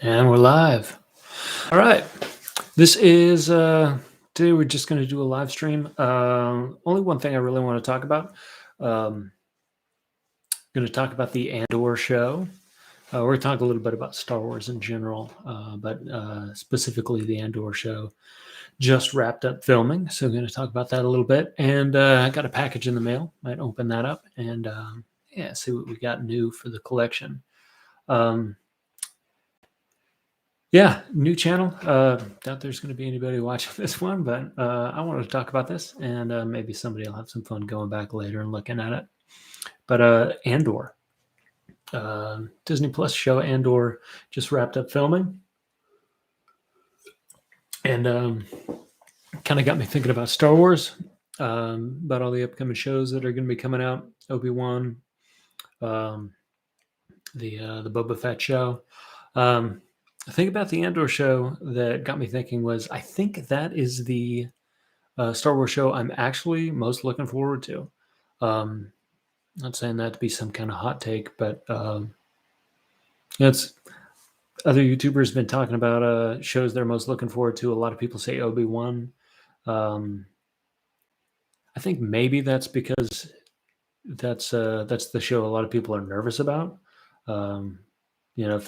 And we're live. All right. This is today we're just going to do a live stream. Only one thing I really want to talk about. Going to talk about the Andor show. We're going to talk a little bit about Star Wars in general, but specifically the Andor show just wrapped up filming. So we're going to talk about that a little bit. And I got a package in the mail. Might open that up and see what we got new for the collection. Yeah, new channel. Doubt there's going to be anybody watching this one, but I wanted to talk about this, and maybe somebody will have some fun going back later and looking at it. But Andor, Disney Plus show Andor just wrapped up filming, and kind of got me thinking about Star Wars, about all the upcoming shows that are going to be coming out. Obi-Wan, the Boba Fett show. The thing about the Andor show that got me thinking was I think that is the Star Wars show I'm actually most looking forward to. Not saying that to be some kind of hot take, but it's other YouTubers been talking about shows they're most looking forward to. A lot of people say Obi-Wan. I think maybe that's because that's the show a lot of people are nervous about. If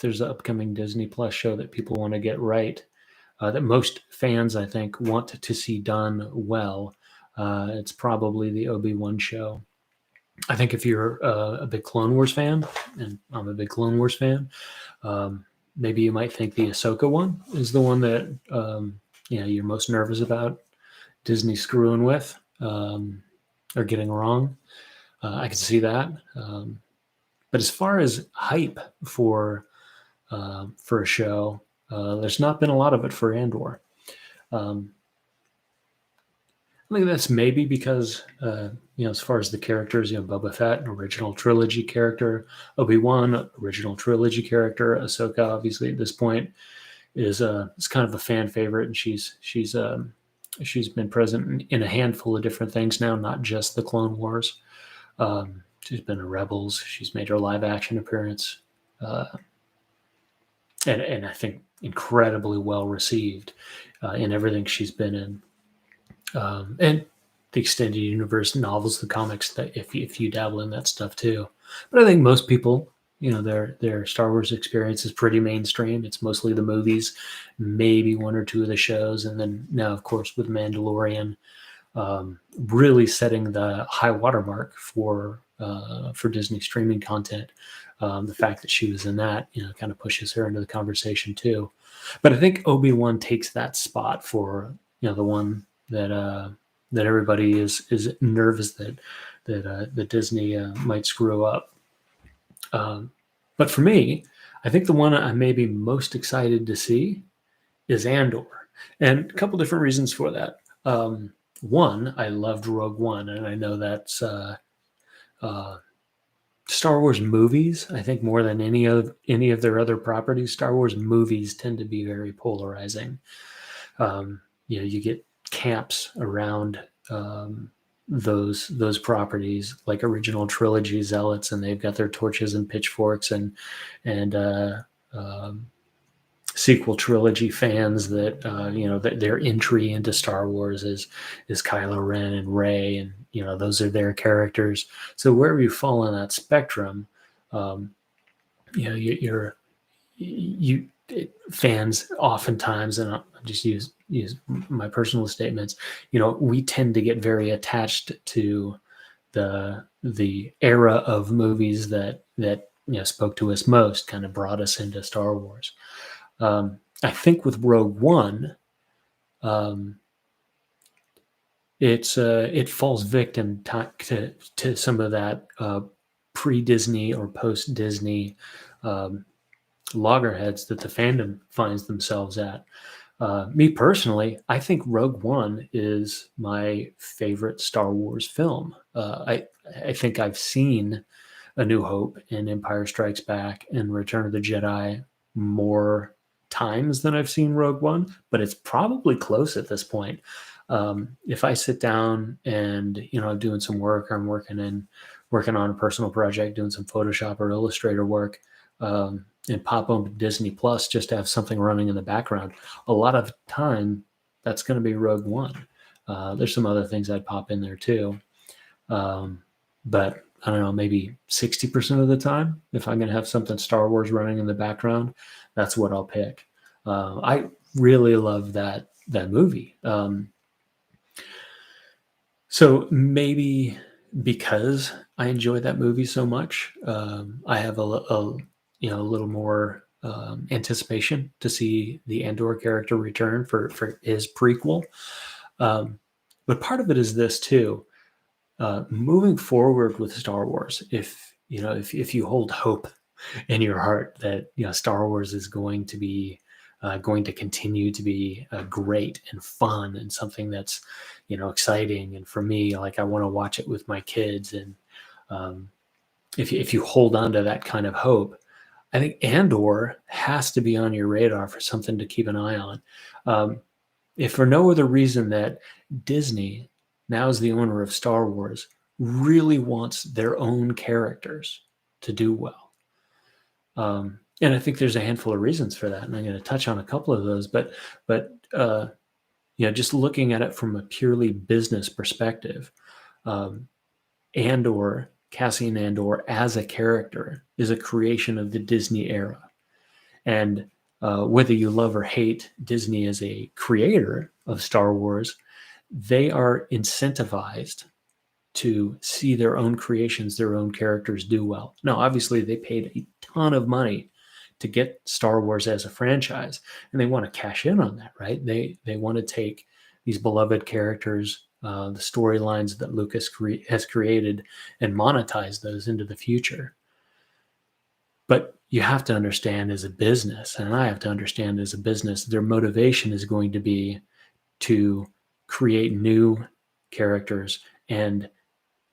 there's an upcoming Disney Plus show that people want to get right, that most fans I think want to see done well, it's probably the Obi-Wan show. I think if you're a big Clone Wars fan, and I'm a big Clone Wars fan, maybe you might think the Ahsoka one is the one that you're most nervous about Disney screwing with or getting wrong. I can see that. But as far as hype for a show, there's not been a lot of it for Andor. I think that's maybe because, as far as the characters, Boba Fett, an original trilogy character, Obi-Wan, original trilogy character, Ahsoka, obviously at this point is kind of a fan favorite, and she's been present in a handful of different things now, not just the Clone Wars. She's been in Rebels. She's made her live action appearance, and I think incredibly well received in everything she's been in. And the extended universe novels, the comics, that if you dabble in that stuff too. But I think most people, their Star Wars experience is pretty mainstream. It's mostly the movies, maybe one or two of the shows, and then now, of course, with Mandalorian, really setting the high watermark for Disney streaming content. The fact that she was in that, kind of pushes her into the conversation too. But I think Obi-Wan takes that spot for the one that everybody is nervous that Disney might screw up. But for me, I think the one I'm maybe most excited to see is Andor, and a couple different reasons for that. One, I loved Rogue One, and I know that's Star Wars movies. I think more than any of their other properties, Star Wars movies tend to be very polarizing. You get camps around those properties, like original trilogy zealots, and they've got their torches and pitchforks, and sequel trilogy fans that that their entry into Star Wars is Kylo Ren and Rey, and those are their characters. So wherever you fall on that spectrum, fans oftentimes, and I'll just use my personal statements, we tend to get very attached to the era of movies that spoke to us most, kind of brought us into Star Wars. I think with Rogue One, it falls victim to some of that pre-Disney or post-Disney loggerheads that the fandom finds themselves at. Me personally, I think Rogue One is my favorite Star Wars film. I think I've seen A New Hope and Empire Strikes Back and Return of the Jedi more times than I've seen Rogue One, but it's probably close at this point. If I sit down and I'm doing some work, or I'm working on a personal project, doing some Photoshop or Illustrator work, and pop on Disney Plus just to have something running in the background, a lot of time that's going to be Rogue One. There's some other things I'd pop in there too. But I don't know, maybe 60% of the time, if I'm going to have something Star Wars running in the background, that's what I'll pick. I really love that movie. So maybe because I enjoy that movie so much, I have a little more anticipation to see the Andor character return for his prequel. But part of it is this too. Moving forward with Star Wars, if you hold hope in your heart that Star Wars is going to continue to be great and fun and something that's exciting, and for me, like, I want to watch it with my kids, and if you hold on to that kind of hope, I think Andor has to be on your radar for something to keep an eye on. If for no other reason that Disney, now as the owner of Star Wars, really wants their own characters to do well. And I think there's a handful of reasons for that, and I'm going to touch on a couple of those. But just looking at it from a purely business perspective, Cassian Andor as a character is a creation of the Disney era. And whether you love or hate Disney as a creator of Star Wars, they are incentivized to see their own creations, their own characters do well. Now, obviously, they paid a ton of money to get Star Wars as a franchise, and they want to cash in on that, right? They want to take these beloved characters, the storylines that Lucas has created, and monetize those into the future. But you have to understand as a business, and I have to understand as a business, their motivation is going to be to create new characters and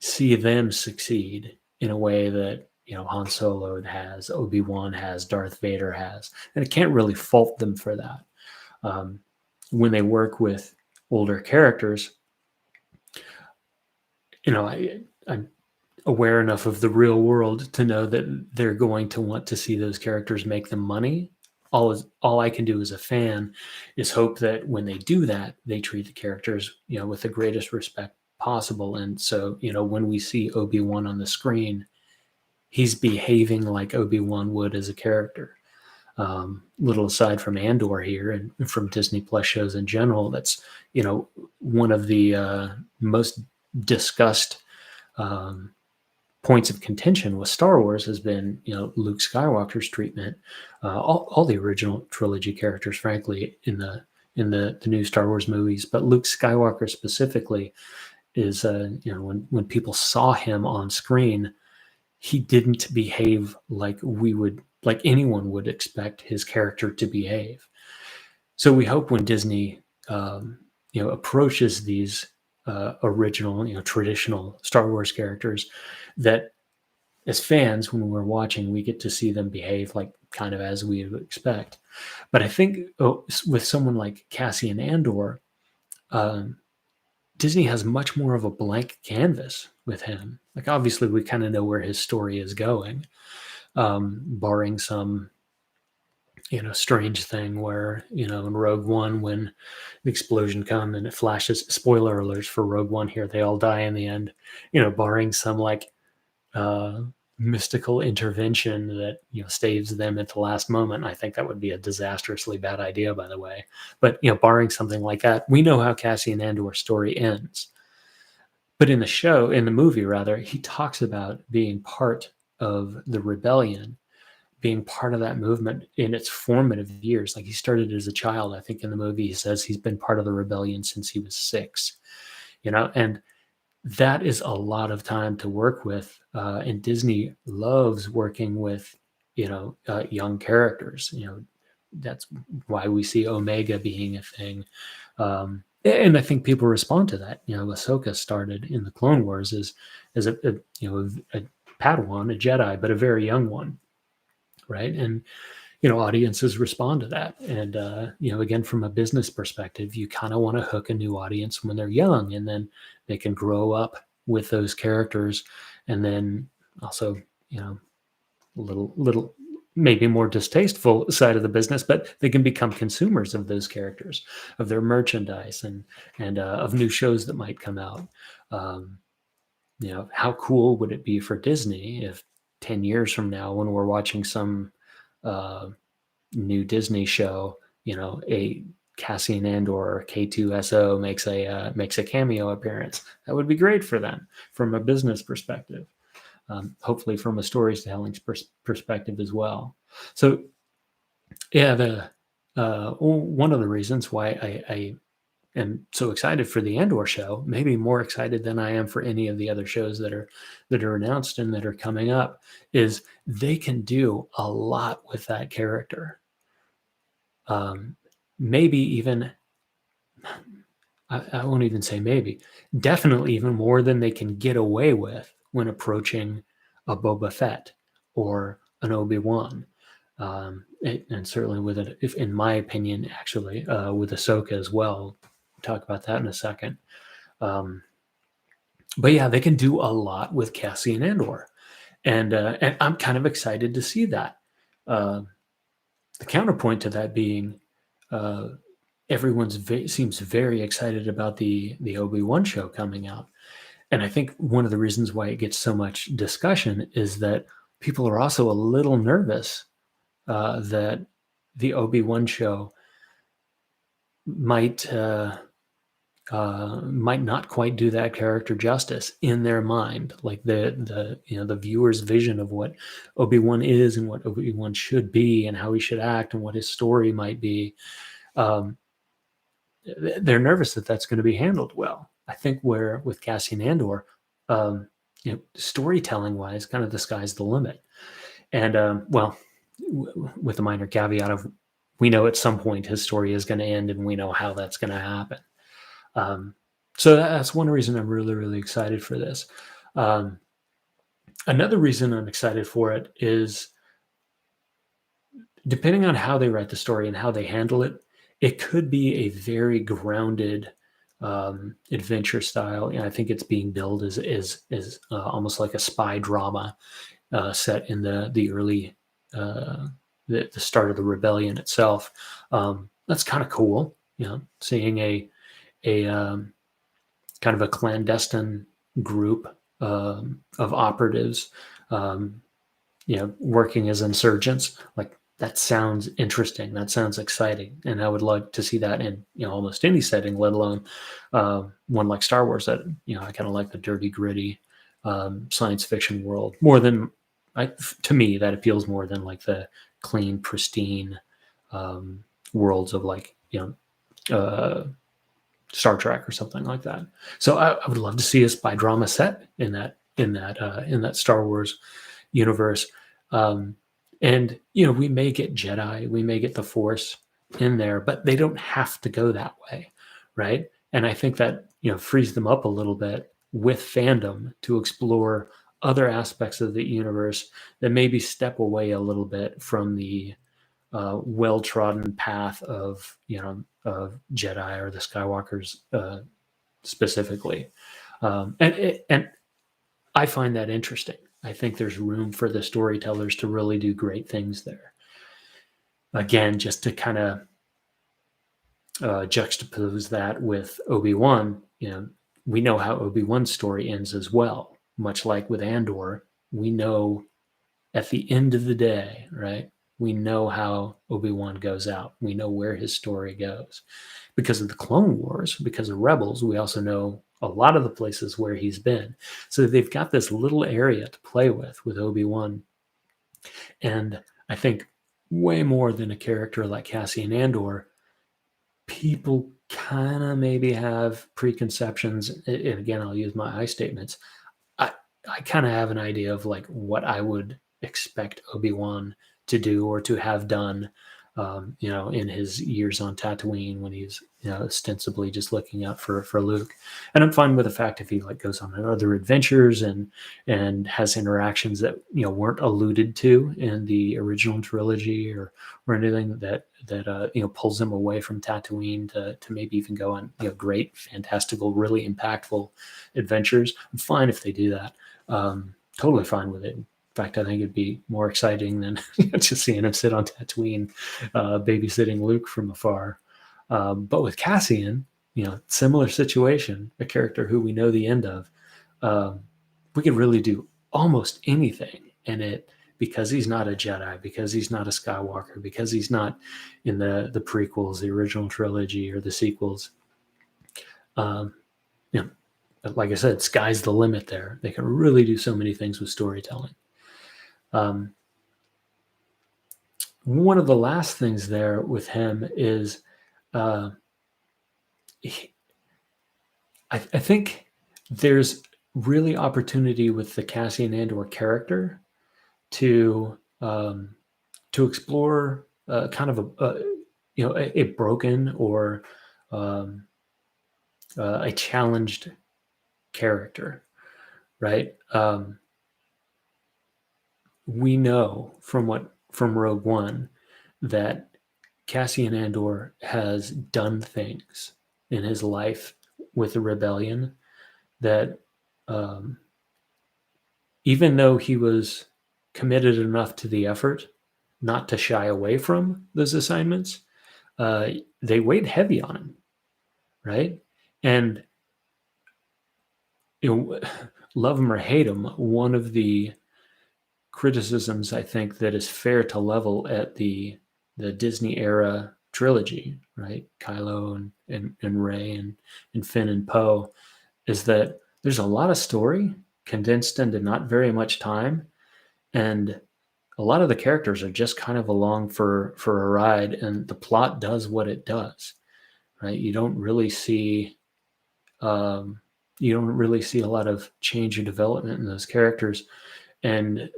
see them succeed in a way that Han Solo has, Obi-Wan has, Darth Vader has, and I can't really fault them for that. When they work with older characters, I'm aware enough of the real world to know that they're going to want to see those characters make them money. All I can do as a fan is hope that when they do that, they treat the characters, with the greatest respect possible. And so, when we see Obi-Wan on the screen, he's behaving like Obi-Wan would as a character. Little aside from Andor here and from Disney Plus shows in general, that's, one of the most discussed points of contention with Star Wars has been, Luke Skywalker's treatment. All the original trilogy characters, frankly, in the new Star Wars movies, but Luke Skywalker specifically is, when people saw him on screen, he didn't behave like anyone would expect his character to behave. So we hope when Disney, approaches these original, traditional Star Wars characters, that as fans, when we're watching, we get to see them behave like kind of as we would expect. But I think with someone like Cassian Andor, Disney has much more of a blank canvas with him. Like, obviously, we kind of know where his story is going, barring some, strange thing where, in Rogue One, when the explosion comes and it flashes, spoiler alerts for Rogue One here, they all die in the end, barring some mystical intervention that saves them at the last moment. I think that would be a disastrously bad idea, by the way. But barring something like that, we know how Cassian Andor's story ends. But in the movie rather, he talks about being part of the rebellion, being part of that movement in its formative years. Like, he started as a child. I think in the movie he says he's been part of the rebellion since he was 6. And that is a lot of time to work with, and Disney loves working with young characters. That's why we see Omega being a thing, and I think people respond to that. Ahsoka started in the Clone Wars as a Padawan, a Jedi, but a very young one, right? And audiences respond to that. And again, from a business perspective, you kind of want to hook a new audience when they're young, and then they can grow up with those characters, and then also little maybe more distasteful side of the business, but they can become consumers of those characters, of their merchandise, and of new shows that might come out. Um, how cool would it be for Disney if 10 years from now, when we're watching some uh, new Disney show, a Cassian Andor or K2SO makes a cameo appearance? That would be great for them from a business perspective. Hopefully from a storytelling perspective as well. So yeah, the one of the reasons why I am so excited for the Andor show, maybe more excited than I am for any of the other shows that are announced and that are coming up, is they can do a lot with that character. Maybe even, I won't even say maybe, definitely even more than they can get away with when approaching a Boba Fett or an Obi-Wan. And certainly with it, if in my opinion, actually, with Ahsoka as well. Talk about that in a second. But yeah, they can do a lot with Cassian Andor, and I'm kind of excited to see that. Uh, the counterpoint to that being, uh, seems very excited about the Obi-Wan show coming out, and I think one of the reasons why it gets so much discussion is that people are also a little nervous that the Obi-Wan show might might not quite do that character justice in their mind, like the viewer's vision of what Obi-Wan is and what Obi-Wan should be and how he should act and what his story might be. Um, they're nervous that that's going to be handled well. I think where with Cassian Andor, storytelling wise, kind of the sky's the limit. And with a minor caveat of, we know at some point his story is going to end, and we know how that's going to happen. So that's one reason I'm really, really excited for this. Another reason I'm excited for it is, depending on how they write the story and how they handle it, it could be a very grounded adventure style. And I think it's being billed as almost like a spy drama set in the early the start of the rebellion itself. That's kind of cool, seeing a kind of a clandestine group of operatives, working as insurgents. Like, that sounds interesting. That sounds exciting, and I would like to see that in almost any setting, let alone one like Star Wars. That I kind of like the dirty, gritty science fiction world more than. To me, that appeals more than like the clean, pristine worlds of like Star Trek or something like that. So I would love to see a spy drama set in that Star Wars universe. And we may get Jedi, we may get the Force in there, but they don't have to go that way, right? And I think that frees them up a little bit with fandom to explore other aspects of the universe that maybe step away a little bit from the well-trodden path of Jedi or the Skywalkers specifically, and I find that interesting. I think there's room for the storytellers to really do great things there. Again, just to kind of juxtapose that with Obi-Wan, we know how Obi-Wan's story ends as well. Much like with Andor, we know at the end of the day, right? We know how Obi-Wan goes out. We know where his story goes. Because of the Clone Wars, because of Rebels, we also know a lot of the places where he's been. So they've got this little area to play with Obi-Wan. And I think way more than a character like Cassian Andor, people kind of maybe have preconceptions. And again, I'll use my I statements. I kind of have an idea of like what I would expect Obi-Wan to do or to have done, in his years on Tatooine when he's, ostensibly just looking out for Luke. And I'm fine with the fact if he like goes on other adventures and has interactions that, weren't alluded to in the original trilogy or anything that pulls him away from Tatooine to maybe even go on, great, fantastical, really impactful adventures. I'm fine if they do that. Totally fine with it. fact, I think it'd be more exciting than just seeing him sit on Tatooine, babysitting Luke from afar. But with Cassian, similar situation, a character who we know the end of, um, we could really do almost anything in it because he's not a Jedi, because he's not a Skywalker, because he's not in the prequels, the original trilogy, or the sequels. Um, you know, like I said, sky's the limit there. They can really do so many things with storytelling. Um, One of the last things there with him is uh, I think there's really opportunity with the Cassian Andor character to explore kind of a broken or um, a challenged character, right? We know from Rogue One that Cassian Andor has done things in his life with the rebellion that um, even though he was committed enough to the effort not to shy away from those assignments, uh, they weighed heavy on him, right? And love him or hate him, one of the criticisms I think that is fair to level at the Disney era trilogy, right? Kylo and Rey and Finn and Poe, is that there's a lot of story condensed into not very much time, and a lot of the characters are just kind of along for a ride, and the plot does what it does, right? Um, you don't really see a lot of change or development in those characters, and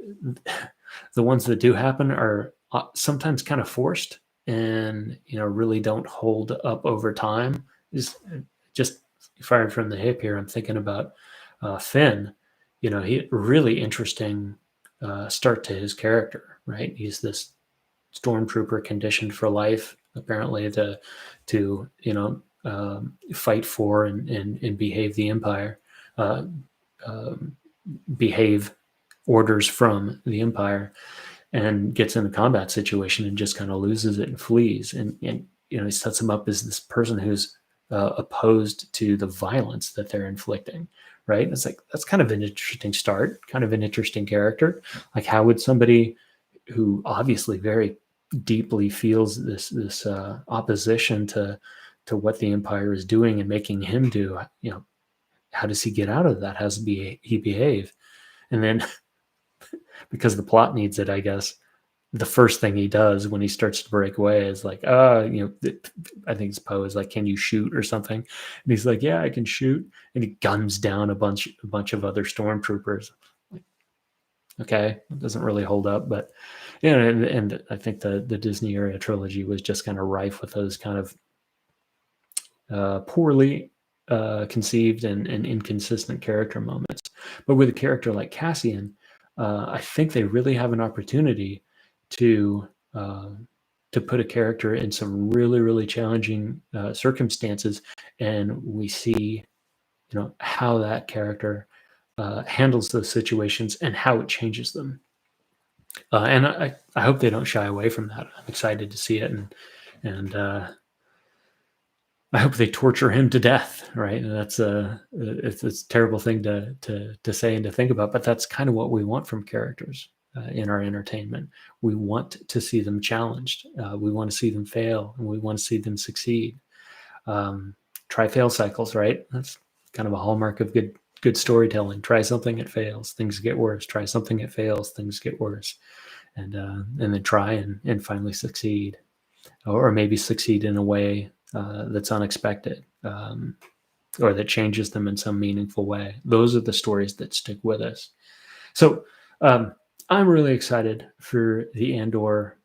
the ones that do happen are sometimes kind of forced and really don't hold up over time. Is just fired from the hip here. I'm thinking about Finn. He really interesting start to his character. Right, he's this stormtrooper conditioned for life, apparently to fight for and behave the Empire, uh, um, behave orders from the Empire, and gets in a combat situation and just kind of loses it and flees. And he sets him up as this person who's opposed to the violence that they're inflicting. Right? It's like that's kind of an interesting start, kind of an interesting character. Like, how would somebody who obviously very deeply feels this opposition to what the Empire is doing and making him do, how does he get out of that? How does he behave? And then because the plot needs it, I guess, the first thing he does when he starts to break away is like, I think it's Poe is like, can you shoot or something? And he's like, yeah, I can shoot. And he guns down a bunch of other stormtroopers. Like, okay, it doesn't really hold up, but and I think the Disney era trilogy was just kind of rife with those kind of poorly conceived and inconsistent character moments. But with a character like Cassian, I think they really have an opportunity to uh, to put a character in some really really challenging circumstances, and we see how that character handles those situations and how it changes them. And I hope they don't shy away from that. I'm excited to see it, and I hope they torture him to death, right? And that's it's a terrible thing to say and to think about, but that's kind of what we want from characters in our entertainment. We want to see them challenged. We want to see them fail, and we want to see them succeed. Try fail cycles, right? That's kind of a hallmark of good storytelling. Try something, it fails, things get worse. Try something, it fails, things get worse, and then try and finally succeed, or maybe succeed in a way that's unexpected, or that changes them in some meaningful way. Those are the stories that stick with us. So I'm really excited for the Andor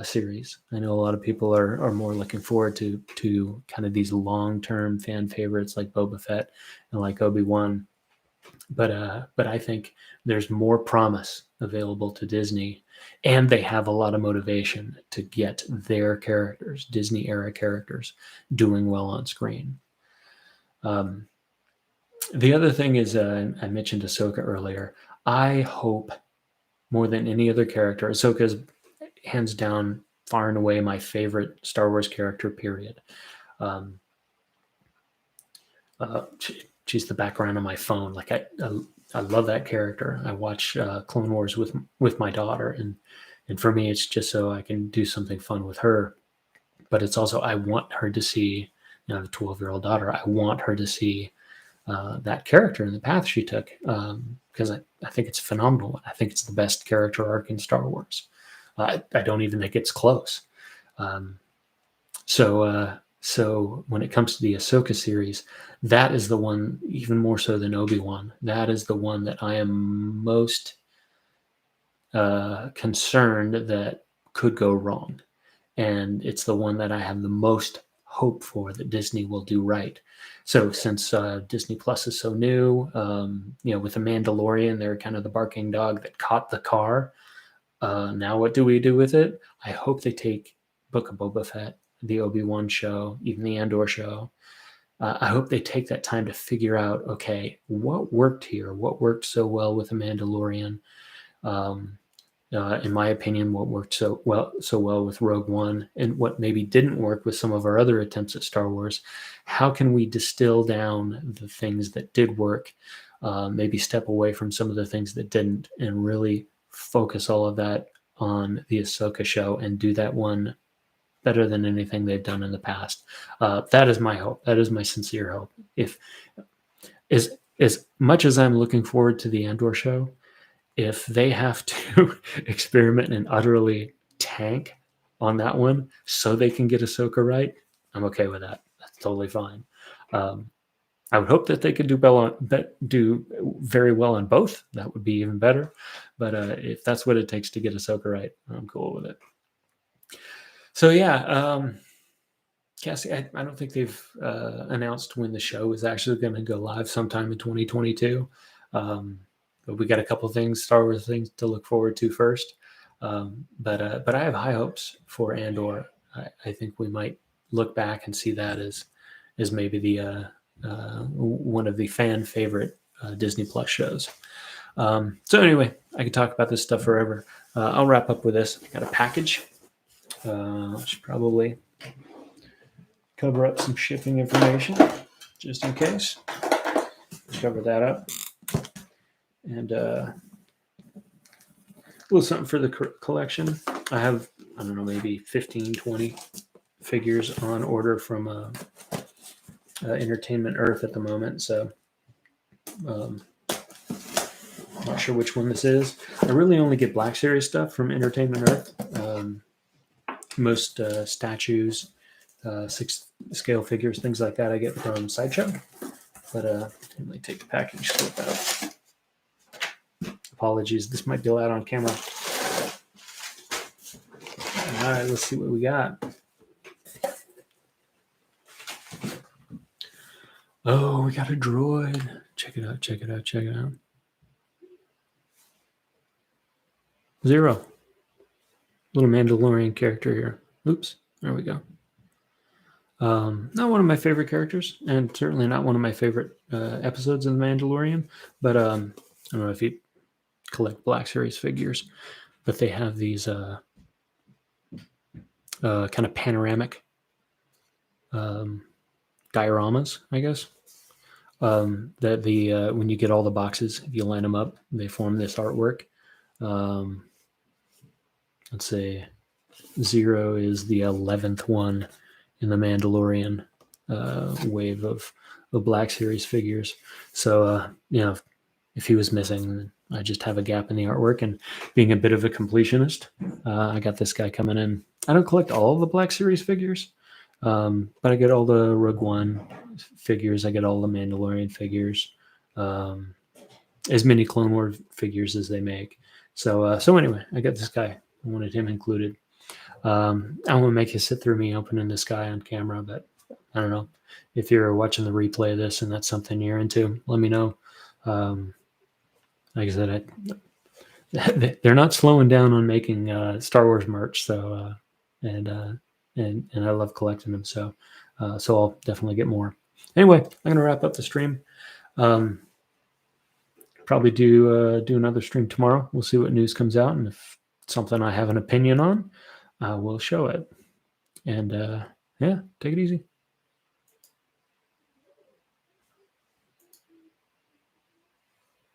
series. I know a lot of people are more looking forward to kind of these long-term fan favorites like Boba Fett and like Obi-Wan. But I think there's more promise available to Disney, and they have a lot of motivation to get their characters, Disney era characters, doing well on screen. The other thing is, I mentioned Ahsoka earlier. I hope more than any other character. Ahsoka is hands down, far and away, my favorite Star Wars character. Period. Um, she's the background on my phone. Like I love that character. I watch Clone Wars with my daughter, and for me, it's just so I can do something fun with her. But it's also I want her to see, the 12-year-old daughter. I want her to see that character and the path she took, because I think it's phenomenal. I think it's the best character arc in Star Wars. I don't even think it's close. So when it comes to the Ahsoka series, that is the one, even more so than Obi-Wan, that is the one that I am most concerned that could go wrong. And it's the one that I have the most hope for that Disney will do right. So since Disney Plus is so new, with The Mandalorian, they're kind of the barking dog that caught the car. Now what do we do with it? I hope they take Book of Boba Fett, the Obi-Wan show, even the Andor show. I hope they take that time to figure out, okay, what worked here? What worked so well with The Mandalorian? In my opinion, what worked so well with Rogue One, and what maybe didn't work with some of our other attempts at Star Wars. How can we distill down the things that did work, maybe step away from some of the things that didn't, and really focus all of that on the Ahsoka show and do that one better than anything they've done in the past. That is my hope. That is my sincere hope. If as much as I'm looking forward to the Andor show, if they have to experiment and utterly tank on that one so they can get Ahsoka right, I'm okay with that. That's totally fine. I would hope that they could do very well on both. That would be even better. But if that's what it takes to get Ahsoka right, I'm cool with it. So yeah, Cassie, I don't think they've announced when the show is actually going to go live sometime in 2022. But we got a couple things, Star Wars things to look forward to first. But I have high hopes for Andor. I think we might look back and see that as maybe the one of the fan favorite Disney Plus shows. So anyway, I could talk about this stuff forever. I'll wrap up with this. I got a package. I should probably cover up some shipping information just in case. Cover that up. And a little something for the collection. I have, I don't know, maybe 15, 20 figures on order from Entertainment Earth at the moment. So not sure which one this is. I really only get Black Series stuff from Entertainment Earth. Most statues, 6 scale figures, things like that I get from Sideshow. But let me take the package, flip out. Apologies, this might be loud on camera. All right, let's see what we got. Oh, we got a droid. Check it out, check it out, check it out. Zero. Little Mandalorian character here. Oops, there we go. Not one of my favorite characters, and certainly not one of my favorite episodes of The Mandalorian, but I don't know if you collect Black Series figures, but they have these kind of panoramic dioramas, I guess, that when you get all the boxes, if you line them up, they form this artwork. Let's say 0 is the 11th one in the Mandalorian wave of Black Series figures. So, if he was missing, I just have a gap in the artwork. And being a bit of a completionist, I got this guy coming in. I don't collect all of the Black Series figures, but I get all the Rogue One figures. I get all the Mandalorian figures, as many Clone Wars figures as they make. So anyway, I got this guy. I wanted him included. I want to make you sit through me opening this guy on camera, but I don't know. If you're watching the replay of this and that's something you're into, let me know. Like I said, they're not slowing down on making Star Wars merch. So and I love collecting them. So I'll definitely get more. Anyway, I'm gonna wrap up the stream. Probably probably do another stream tomorrow. We'll see what news comes out, and if it's something I have an opinion on, I will show it. And yeah, take it easy.